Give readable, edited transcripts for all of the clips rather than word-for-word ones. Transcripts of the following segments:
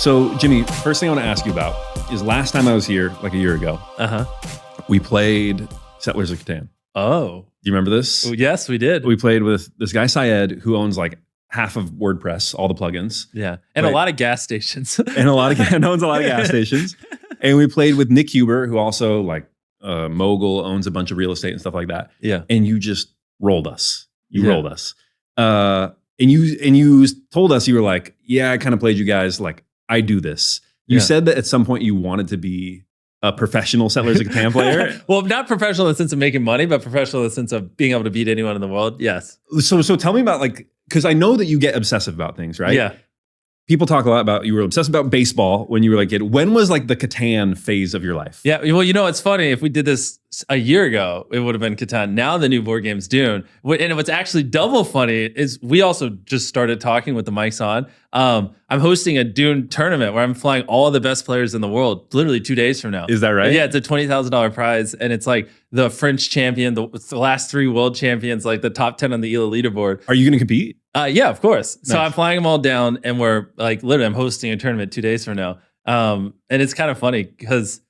So, Jimmy, first thing I want to ask you about is last time I was here, like a year ago, we played Settlers of Catan. Oh. Do you remember this? Well, yes, we did. We played with this guy, Syed, who owns like half of WordPress, all the plugins. Yeah. And a lot of gas stations. And owns a lot of gas stations. And we played with Nick Huber, who also like mogul, owns a bunch of real estate and stuff like that. Yeah. And you just rolled us. Rolled us. And you told us, you were like, yeah, I kind of played you guys like, I do this. You said that at some point you wanted to be a professional Settlers of Catan player. Well, not professional in the sense of making money, but professional in the sense of being able to beat anyone in the world. Yes. So tell me about like, because I know that you get obsessive about things, right? Yeah. People talk a lot about, you were obsessed about baseball when you were like, when was like the Catan phase of your life? Yeah. Well, you know, it's funny. If we did this a year ago, it would have been Catan. Now the new board game's Dune. And what's actually double funny is we also just started talking with the mics on. I'm hosting a Dune tournament where I'm flying all the best players in the world, literally 2 days from now. Is that right? Yeah, it's a $20,000 prize. And it's like the French champion, the last 3 world champions, like the top 10 on the ELA leaderboard. Are you going to compete? Yeah, of course. Nice. So I'm flying them all down and we're like, literally, I'm hosting a tournament 2 days from now. And it's kind of funny because,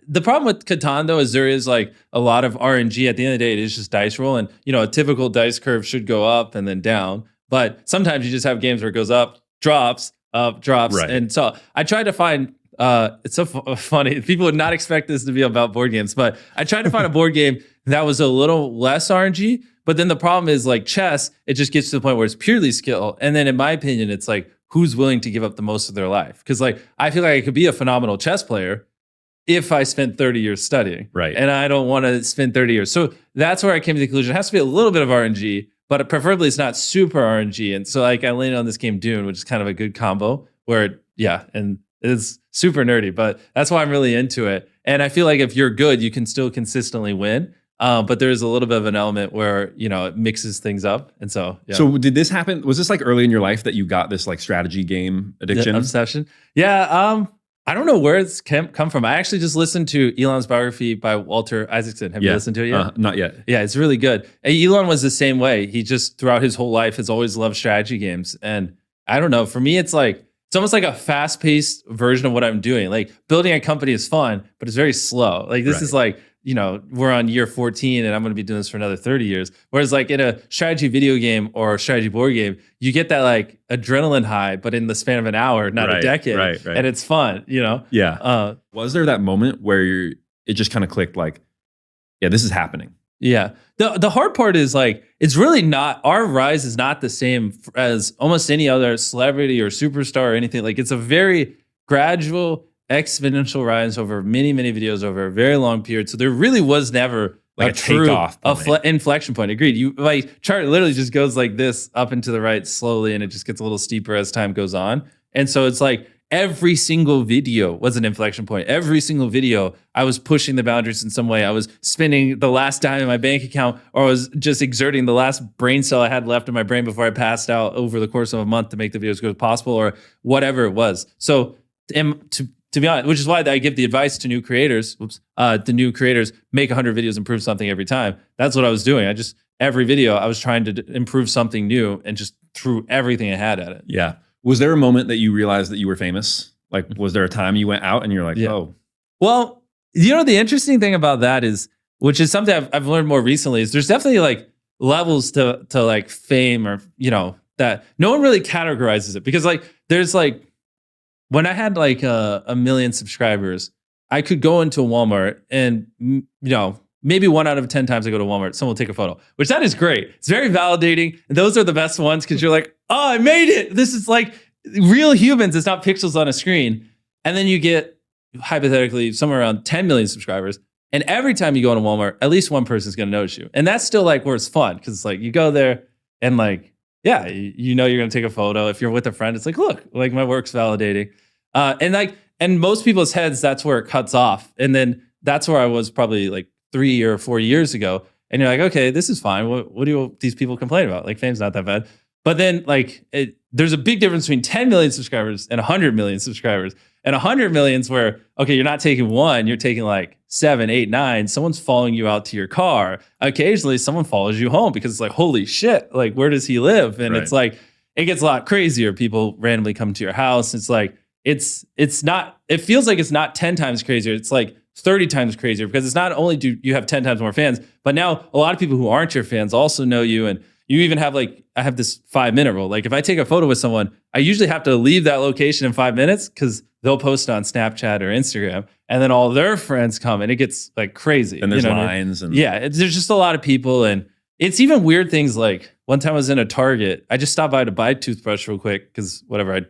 the problem with Catan though is there is like a lot of RNG. At the end of the day, it is just dice roll. And, you know, a typical dice curve should go up and then down. But sometimes you just have games where it goes up, drops, Right. And so I tried to find, it's so funny. People would not expect this to be about board games, but I tried to find a board game that was a little less RNG. But then the problem is like chess, it just gets to the point where it's purely skill. And then in my opinion, it's like, who's willing to give up the most of their life? Because like, I feel like I could be a phenomenal chess player if I spent 30 years studying. Right. And I don't want to spend 30 years. So that's where I came to the conclusion. It has to be a little bit of RNG, but preferably it's not super RNG. And so like I landed on this game Dune, which is kind of a good combo where, and it's super nerdy, but that's why I'm really into it. And I feel like if you're good, you can still consistently win. But there's a little bit of an element where, you know, it mixes things up. And so, yeah. So did this happen? Was this like early in your life that you got this like strategy game addiction? Obsession? Yeah. I don't know where it's come from. I actually just listened to Elon's biography by Walter Isaacson. Have you listened to it yet? Not yet. Yeah, it's really good. And Elon was the same way. He just, throughout his whole life, has always loved strategy games. And I don't know, for me, it's almost like a fast-paced version of what I'm doing. Like building a company is fun, but it's very slow. Like this is like, you know, we're on year 14 and I'm going to be doing this for another 30 years. Whereas like in a strategy video game or a strategy board game, you get that like adrenaline high, but in the span of an hour, not a decade. Right. And it's fun, you know? Yeah. Was there that moment where it just kind of clicked like, yeah, this is happening? Yeah. The hard part is like, it's really not, our rise is not the same as almost any other celebrity or superstar or anything. Like it's a very gradual, exponential rise over many, many videos over a very long period. So there really was never like a true takeoff inflection point. Agreed. You like chart literally just goes like this up and to the right slowly, and it just gets a little steeper as time goes on. And so it's like every single video was an inflection point. Every single video, I was pushing the boundaries in some way. I was spending the last dime in my bank account, or I was just exerting the last brain cell I had left in my brain before I passed out over the course of a month to make the video as good as possible, or whatever it was. So to be honest, which is why I give the advice to new creators, the new creators, make 100 videos, improve something every time. That's what I was doing. Every video, I was trying to improve something new and just threw everything I had at it. Yeah. Was there a moment that you realized that you were famous? Like, was there a time you went out and you're like, oh. Well, you know, the interesting thing about that is, which is something I've learned more recently, is there's definitely like levels to like fame, or, you know, that no one really categorizes it, because like, there's like, when I had like a million subscribers, I could go into a Walmart and, you know, maybe 1 out of 10 times I go to Walmart, someone will take a photo, which that is great. It's very validating. And those are the best ones because you're like, oh, I made it. This is like real humans. It's not pixels on a screen. And then you get hypothetically somewhere around 10 million subscribers. And every time you go into Walmart, at least one person is going to notice you. And that's still like where it's fun, because it's like you go there and like, yeah, you know you're going to take a photo. If you're with a friend, it's like, look, like my work's validating. And most people's heads, that's where it cuts off. And then that's where I was probably like 3 or 4 years ago. And you're like, okay, this is fine. What do these people complain about? Like, fame's not that bad. But then like there's a big difference between 10 million subscribers and 100 million subscribers. And 100 million's where, okay, you're not taking one, you're taking like 7, 8, 9. Someone's following you out to your car. Occasionally someone follows you home because it's like, holy shit, like where does he live? And it's like, it gets a lot crazier. People randomly come to your house. It's like, it's not, it feels like it's not 10 times crazier. It's like 30 times crazier, because it's not only do you have 10 times more fans, but now a lot of people who aren't your fans also know you. And you even have like, I have this 5-minute rule. Like if I take a photo with someone, I usually have to leave that location in 5 minutes, because they'll post on Snapchat or Instagram, and then all their friends come, and it gets like crazy. And there's lines. And there's just a lot of people. And it's even weird things like one time I was in a Target. I just stopped by to buy a toothbrush real quick, because whatever,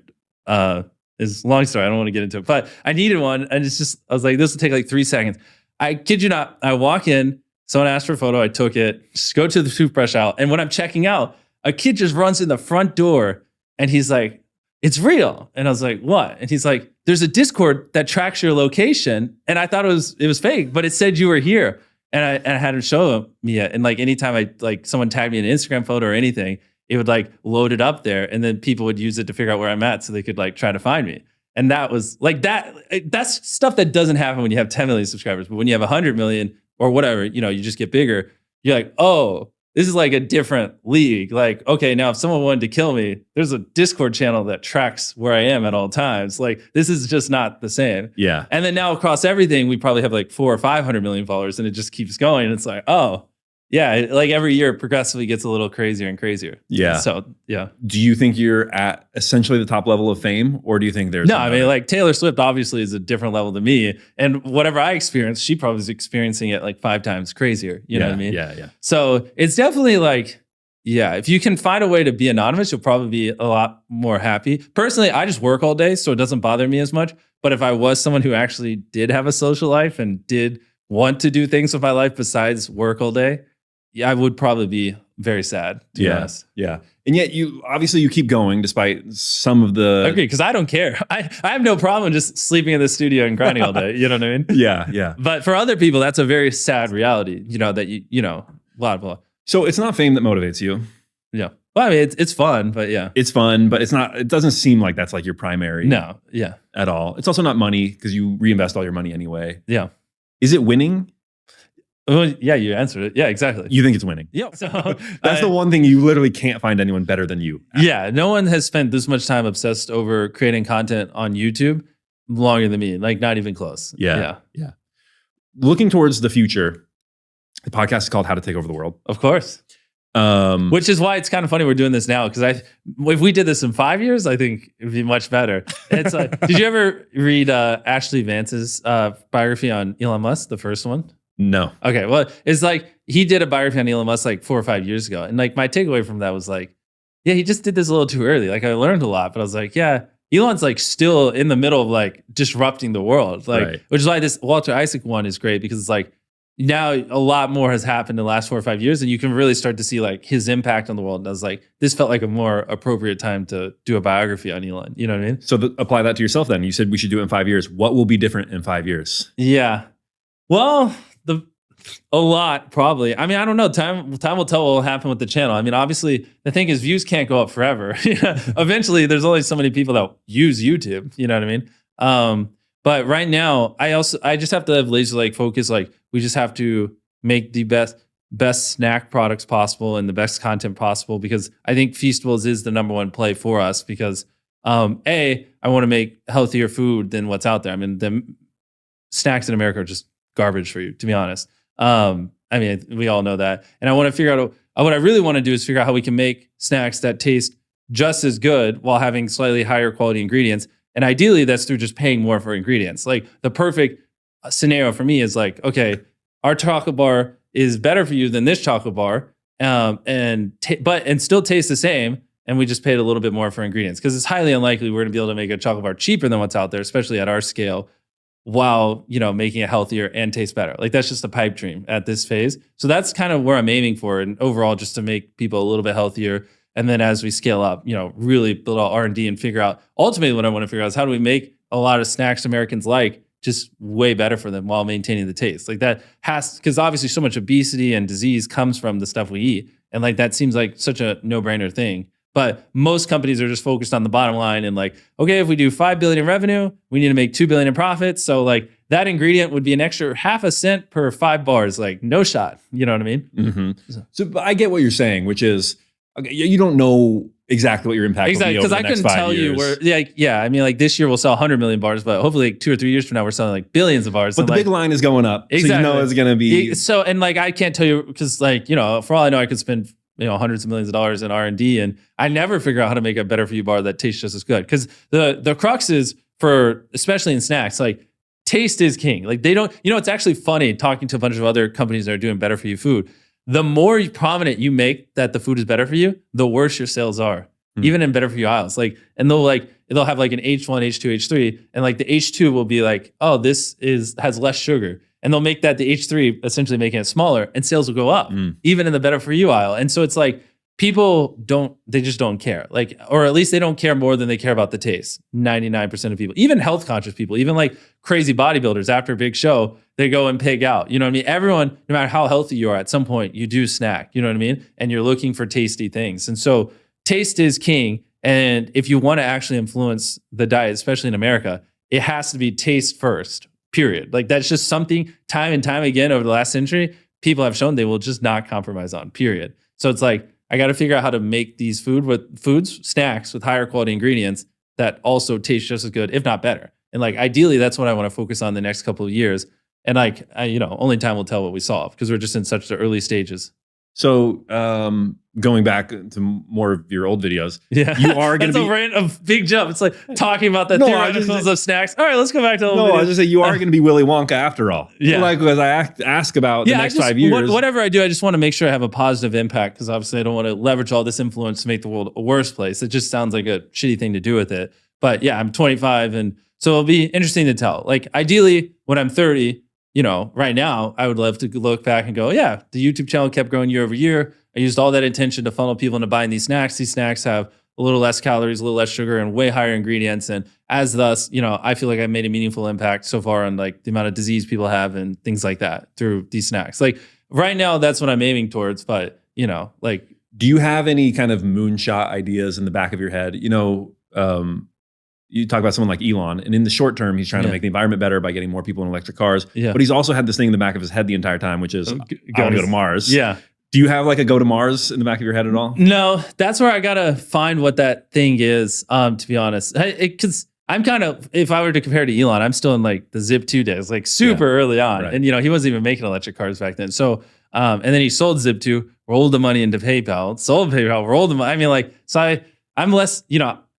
is a long story. I don't want to get into it, but I needed one. And it's just, I was like, this will take like 3 seconds. I kid you not. I walk in, someone asked for a photo. I took it, just go to the toothbrush aisle. And when I'm checking out, a kid just runs in the front door, and he's like, it's real. And I was like, what? And he's like, there's a Discord that tracks your location. And I thought it was fake, but it said you were here. And I had him show me it. And like, anytime I like someone tagged me in an Instagram photo or anything, it would like load it up there, and then people would use it to figure out where I'm at, so they could like try to find me. And that was like that's stuff that doesn't happen when you have 10 million subscribers. But when you have 100 million or whatever, you just get bigger. You're like, oh, this is like a different league. Like, okay, now if someone wanted to kill me, there's a Discord channel that tracks where I am at all times. Like, this is just not the same. Yeah. And then now across everything, we probably have like 400 or 500 million followers, and it just keeps going. And it's like, oh, yeah, like every year it progressively gets a little crazier and crazier. Yeah. So, yeah. Do you think you're at essentially the top level of fame, or do you think there's... No, I mean, like Taylor Swift obviously is a different level than me. And whatever I experience, she probably is experiencing it like 5 times crazier. You know what I mean? Yeah. So it's definitely like, yeah, if you can find a way to be anonymous, you'll probably be a lot more happy. Personally, I just work all day, so it doesn't bother me as much. But if I was someone who actually did have a social life and did want to do things with my life besides work all day, yeah, I would probably be very sad, to be honest. Yeah. And yet you keep going despite some of the... I agree, because I don't care. I have no problem just sleeping in the studio and grinding all day. You know what I mean? Yeah. But for other people, that's a very sad reality, that blah, blah. So it's not fame that motivates you. Yeah. Well, I mean, it's fun, but yeah. It's fun, but it doesn't seem like that's like your primary... No, yeah. At all. It's also not money, because you reinvest all your money anyway. Yeah. Is it winning? Well, yeah, you answered it. Yeah, exactly. You think it's winning? Yeah. So that's the one thing you literally can't find anyone better than you. Yeah, no one has spent this much time obsessed over creating content on YouTube longer than me. Like, not even close. Yeah. Looking towards the future, the podcast is called How to Take Over the World. Of course. Which is why it's kind of funny we're doing this now, because if we did this in 5 years, I think it would be much better. It's like, did you ever read Ashley Vance's biography on Elon Musk, the first one? No. Okay, well, it's like he did a biography on Elon Musk like 4 or 5 years ago. And like my takeaway from that was like, yeah, he just did this a little too early. Like I learned a lot, but I was like, yeah, Elon's like still in the middle of like disrupting the world. Like, right. Which is why this Walter Isaacson one is great, because it's like now a lot more has happened in the last 4 or 5 years, and you can really start to see like his impact on the world. And I was like, this felt like a more appropriate time to do a biography on Elon. You know what I mean? So apply that to yourself then. You said we should do it in 5 years. What will be different in 5 years? Yeah. Well, a lot, probably. I mean, I don't know. Time will tell what will happen with the channel. I mean, obviously, the thing is, views can't go up forever. Eventually, there's only so many people that use YouTube. You know what I mean? But right now, I just have to have laser-like focus. Like, we just have to make the best snack products possible and the best content possible, because I think Feastables is the #1 play for us. Because I want to make healthier food than what's out there. I mean, the snacks in America are just garbage for you, to be honest. I mean, we all know that. And I want to figure out what I really want to do is figure out how we can make snacks that taste just as good while having slightly higher quality ingredients. And ideally, that's through just paying more for ingredients. Like the perfect scenario for me is like, okay, our chocolate bar is better for you than this chocolate bar, and still tastes the same. And we just paid a little bit more for ingredients, because it's highly unlikely we're going to be able to make a chocolate bar cheaper than what's out there, especially at our scale, while making it healthier and taste better. Like that's just a pipe dream at this phase. So that's kind of where I'm aiming for, and overall just to make people a little bit healthier. And then as we scale up, really build out R&D and figure out, ultimately what I want to figure out is how do we make a lot of snacks Americans like just way better for them while maintaining the taste. Like that because obviously so much obesity and disease comes from the stuff we eat. And like that seems like such a no-brainer thing. But most companies are just focused on the bottom line and like, okay, if we do $5 billion in revenue, we need to make $2 billion in profits. So like that ingredient would be an extra ½ cent per 5 bars. Like no shot. You know what I mean? Mm-hmm. So I get what you're saying, which is, okay, you don't know exactly what your impact will be over Because the I next couldn't 5 tell you years. where, I mean, like this year we'll sell 100 million bars, but hopefully like 2 or 3 years from now we're selling like billions of bars. But the big line is going up. Exactly. So you know it's going to be. So, and like I can't tell you because like, for all I know, I could spend hundreds of millions of dollars in R&D, and I never figure out how to make a better for you bar that tastes just as good. Because the crux is for, especially in snacks, like taste is king. Like they don't, it's actually funny talking to a bunch of other companies that are doing better for you food. The more prominent you make that the food is better for you, the worse your sales are. Even in better for you aisles. Like, and they'll have like an H1, H2, H3, and like the H2 will be like, oh, this has less sugar. And they'll make that the H3, essentially making it smaller, and sales will go up, even in the better for you aisle. And so it's like people just don't care. Like, or at least they don't care more than they care about the taste. 99% of people, even health conscious people, even like crazy bodybuilders after a big show, they go and pig out. You know what I mean? Everyone, no matter how healthy you are, at some point you do snack, you know what I mean? And you're looking for tasty things. And so taste is king. And if you want to actually influence the diet, especially in America, it has to be taste first, period. Like that's just something time and time again over the last century, people have shown they will just not compromise on, period. So it's like, I got to figure out how to make these snacks with higher quality ingredients that also taste just as good, if not better. And like, ideally, that's what I want to focus on the next couple of years. And like, only time will tell what we solve because we're just in such the early stages. So going back to more of your old videos, you are going to be a big jump. It's like talking about the theoreticals of snacks. All right, let's go back to old videos. I was just saying you are going to be Willy Wonka after all. Yeah, like as I ask about the next 5 years, whatever I do, I just want to make sure I have a positive impact because obviously I don't want to leverage all this influence to make the world a worse place. It just sounds like a shitty thing to do with it. But yeah, I'm 25, and so it'll be interesting to tell. Like ideally, when I'm 30. Right now, I would love to look back and go, yeah, the YouTube channel kept growing year over year. I used all that intention to funnel people into buying these snacks. These snacks have a little less calories, a little less sugar, and way higher ingredients. And as thus, I feel like I've made a meaningful impact so far on like the amount of disease people have and things like that through these snacks. Like right now, that's what I'm aiming towards. But, like. Do you have any kind of moonshot ideas in the back of your head? You talk about someone like Elon, and in the short term, he's trying to make the environment better by getting more people in electric cars. Yeah. But he's also had this thing in the back of his head the entire time, which is, I want to go to Mars. Yeah. Do you have like a go to Mars in the back of your head at all? No, that's where I got to find what that thing is, to be honest. Because I'm kind of, if I were to compare to Elon, I'm still in like the Zip 2 days, like super early on. Right. And, he wasn't even making electric cars back then. So, and then he sold Zip 2, rolled the money into PayPal, sold PayPal, rolled the money. I mean, like, so I'm less,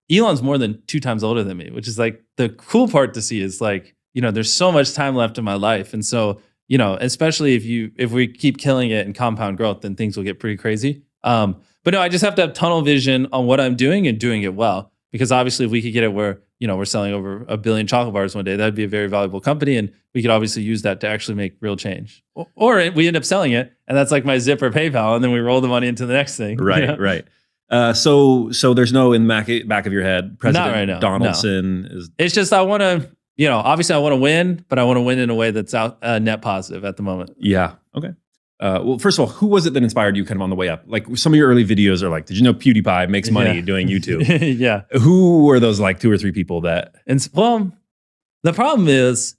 Elon's more than 2 times older than me, which is like the cool part to see is like, there's so much time left in my life. And so, especially if we keep killing it in compound growth, then things will get pretty crazy. But no, I just have to have tunnel vision on what I'm doing and doing it well. Because obviously if we could get it where, we're selling over 1 billion chocolate bars one day, that'd be a very valuable company. And we could obviously use that to actually make real change. Or we end up selling it and that's like my Zip or PayPal. And then we roll the money into the next thing. Right, right. So there's no in the back of your head, President right now, Donaldson is. It's just I want to, obviously I want to win, but I want to win in a way that's out net positive at the moment. Yeah. Okay. Well, first of all, who was it that inspired you kind of on the way up? Like some of your early videos are like, did you know PewDiePie makes money doing YouTube? Yeah. Who were those like 2 or 3 people that? And well, the problem is,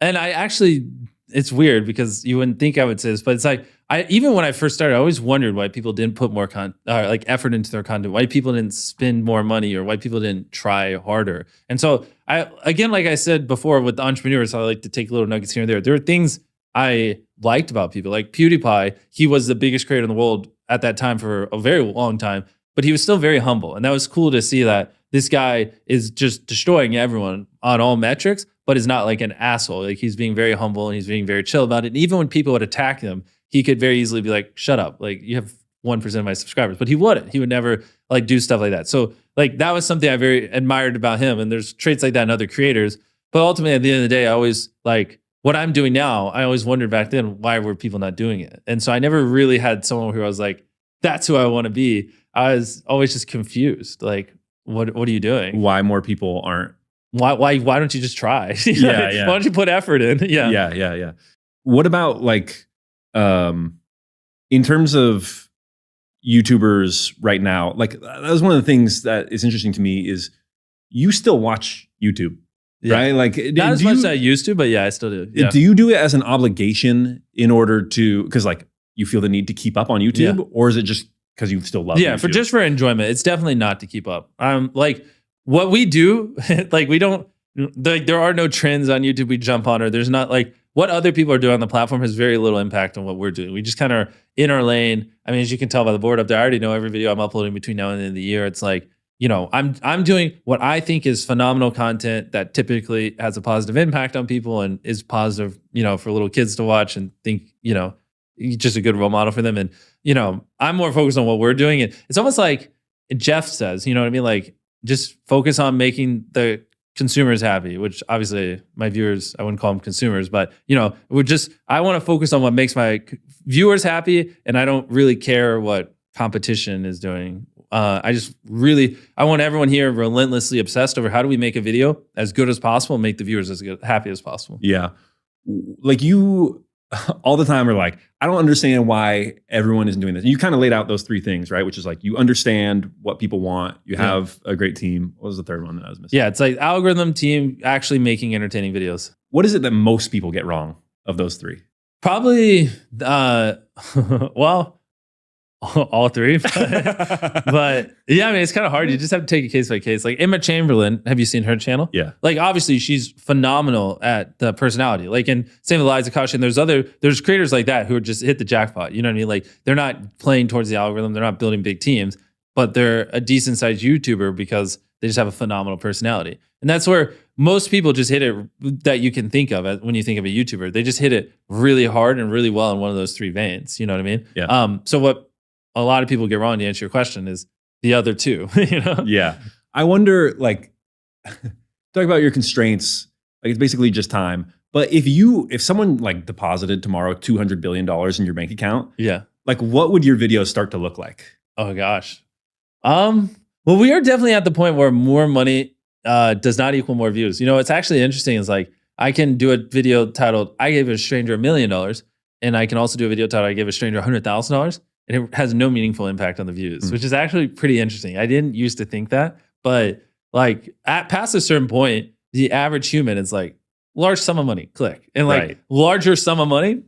and I actually, it's weird because you wouldn't think I would say this, but it's like, even when I first started, I always wondered why people didn't put more effort into their content, why people didn't spend more money or why people didn't try harder. And so again, like I said before with the entrepreneurs, I like to take little nuggets here and there. There are things I liked about people like PewDiePie. He was the biggest creator in the world at that time for a very long time, but he was still very humble. And that was cool to see that this guy is just destroying everyone on all metrics, but is not like an asshole. Like he's being very humble and he's being very chill about it. And even when people would attack him, he could very easily be like, shut up. Like you have 1% of my subscribers, but he wouldn't. He would never like do stuff like that. So like that was something I very admired about him. And there's traits like that in other creators. But ultimately at the end of the day, I always like what I'm doing now. I always wondered back then, why were people not doing it? And so I never really had someone who I was like, that's who I want to be. I was always just confused. Like, what are you doing? Why more people aren't? Why don't you just try? Yeah. Why don't you put effort in? Yeah. What about like, in terms of YouTubers right now, like that was one of the things that is interesting to me is you still watch YouTube, right? Like not as much as I used to, but yeah, I still do. Yeah. Do you do it as an obligation in order to, because like you feel the need to keep up on YouTube, or is it just because you still love Yeah, YouTube. for enjoyment. It's definitely not to keep up. Like what we do, like we don't like there are no trends on YouTube we jump on, or there's not like what other people are doing on the platform has very little impact on what we're doing. We just kind of are in our lane. I mean, as you can tell by the board up there, I already know every video I'm uploading between now and the end of the year. It's like, you know, I'm doing what I think is phenomenal content that typically has a positive impact on people and is positive, you know, for little kids to watch and think, you know, just a good role model for them. And, you know, I'm more focused on what we're doing. And it's almost like Jeff says, you know what I mean? Like just focus on making the consumers happy, which obviously my viewers, I wouldn't call them consumers, but you know, I want to focus on what makes my viewers happy. And I don't really care what competition is doing. I want everyone here relentlessly obsessed over how do we make a video as good as possible and make the viewers as happy as possible. Yeah. Like you all the time are like, I don't understand why everyone is doing this. You kind of laid out those three things, right? Which is like, you understand what people want. You have a great team. What was the third one that I was missing? Yeah. It's like algorithm, team, actually making entertaining videos. What is it that most people get wrong of those three? Probably, well, all three, but yeah, I mean, it's kind of hard. You just have to take it case by case. Like Emma Chamberlain, have you seen her channel? Yeah. Like obviously she's phenomenal at the personality. Like, and same with Liza Koshy, and there's creators like that who are just hit the jackpot. You know what I mean? Like they're not playing towards the algorithm. They're not building big teams, but they're a decent sized YouTuber because they just have a phenomenal personality. And that's where most people just hit it that you can think of when you think of a YouTuber. They just hit it really hard and really well in one of those three veins. You know what I mean? Yeah. So what a lot of people get wrong to answer your question is the other two, you know? Yeah. I wonder, like, talk about your constraints. Like, it's basically just time. But if someone like deposited tomorrow $200 billion in your bank account, yeah, like what would your videos start to look like? Oh gosh. Well, we are definitely at the point where more money does not equal more views. You know, it's actually interesting. Is like I can do a video titled "I gave a stranger $1 million," and I can also do a video titled "I gave a stranger $100,000." And it has no meaningful impact on the views, which is actually pretty interesting. I didn't used to think that, but like past a certain point, the average human is like large sum of money, click. And like larger sum of money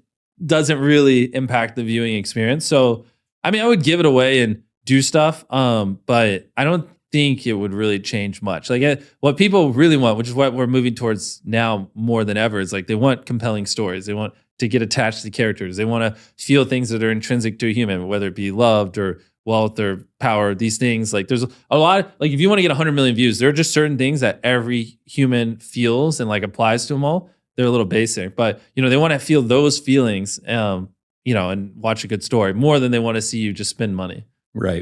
doesn't really impact the viewing experience. So, I mean, I would give it away and do stuff, but I don't think it would really change much. Like what people really want, which is what we're moving towards now more than ever, is like they want compelling stories. They want to get attached to characters. They want to feel things that are intrinsic to a human, whether it be loved or wealth or power, these things. Like there's a lot, like if you want to get 100 million views, there are just certain things that every human feels and like applies to them all. They're a little basic, but you know, they want to feel those feelings, you know, and watch a good story more than they want to see you just spend money. Right.